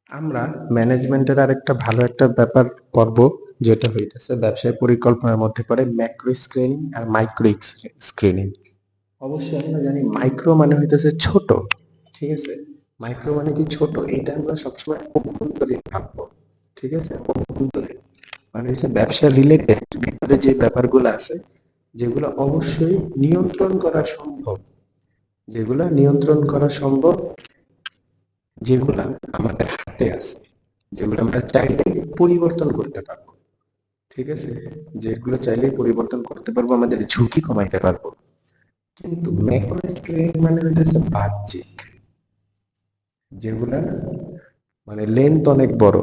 আমরা ম্যানেজমেন্টের আরেকটা ভালো একটা ব্যাপার পড়বো, যেটা হইতেছে ব্যবসায় পরিকল্পনার মধ্যে পড়ে ম্যাক্রো স্ক্রিনিং আর মাইক্রো স্ক্রিনিং। অবশ্যই আমরা জানি মাইক্রো মানে হইতেছে ছোট, ঠিক আছে? মাইক্রো মানে কি ছোট, এটা আমরা সবসময় অভ্যন্তরীণ ভাববো, ঠিক আছে? অভ্যন্তরীণ মানে হচ্ছে ব্যবসা রিলেটেড ভিতরে যে ব্যাপারগুলো আছে, যেগুলো অবশ্যই নিয়ন্ত্রণ করা সম্ভব, যেগুলা নিয়ন্ত্রণ করা সম্ভব, যেগুলা আমাদের হাতে আছে, যেগুলো আমরা চাইলেই পরিবর্তন করতে পারবো, ঠিক আছে? যেগুলো চাইলেই পরিবর্তন করতে পারবো, আমাদের ঝুঁকি কমাইতে পারবো। কিন্তু ম্যাক্রো স্কেলিং মানে হইতেছে বাহ্যিক, যেগুলা মানে লেন্থ অনেক বড়,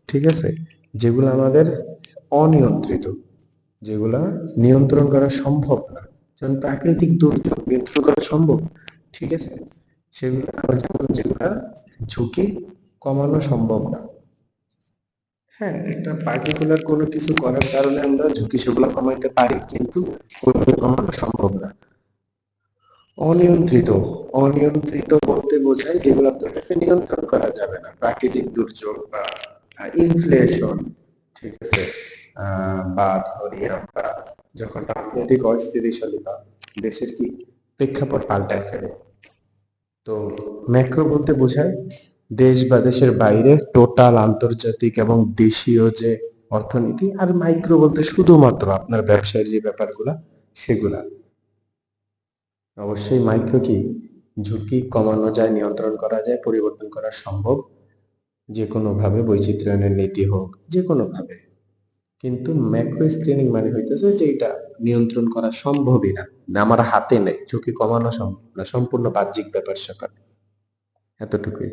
ঠিক আছে? যেগুলো আমাদের অনিয়ন্ত্রিত, যেগুলা নিয়ন্ত্রণ করা সম্ভব না। যেমন প্রাকৃতিক দুর্যোগ নিয়ন্ত্রণ করা সম্ভব, ঠিক আছে? সেগুলো আবার যেমন যেগুলা ঝুঁকি কমানো সম্ভব না। হ্যাঁ, একটা পার্টিকুলার কোনো কিছু করার কারণে আমরা ঝুঁকি সেগুলো কমাইতে পারি, কিন্তু ওইভাবে কমানো সম্ভব না। অনিয়ন্ত্রিত, অনিয়ন্ত্রিত বলতে বোঝায় যেগুলো আপনার কাছে নিয়ন্ত্রণ করা যাবে না, প্রাকৃতিক দুর্যোগ বা ইনফ্লেশন, ঠিক আছে? বা ধরি আমরা যখন রাজনৈতিক অস্থিতিশীলতা দেশের কি প্রেক্ষাপট পাল্টায় ফেলে। তো ম্যাক্রো বলতে বোঝায় দেশ বা দেশের বাইরে টোটাল আন্তর্জাতিক এবং দেশীয় যে অর্থনীতি, আর মাইক্রো বলতে শুধুমাত্র আপনার ব্যবসায়ের যে ব্যাপারগুলা সেগুলা। অবশ্যই মাইক্রো কি ঝুঁকি কমানো যায়, নিয়ন্ত্রণ করা যায়, পরিবর্তন করা সম্ভব, যে কোনো ভাবে বৈচিত্র্যায়নের নীতি হোক, যে কোনো ভাবে। কিন্তু ম্যাক্রো স্ক্রিনিং মানে হইতেছে যে এটা নিয়ন্ত্রণ করা সম্ভবই না, আমার হাতে নেই, ঝুঁকি কমানো সম্ভব না, সম্পূর্ণ বাহ্যিক ব্যাপার স্যাপার। এতটুকুই।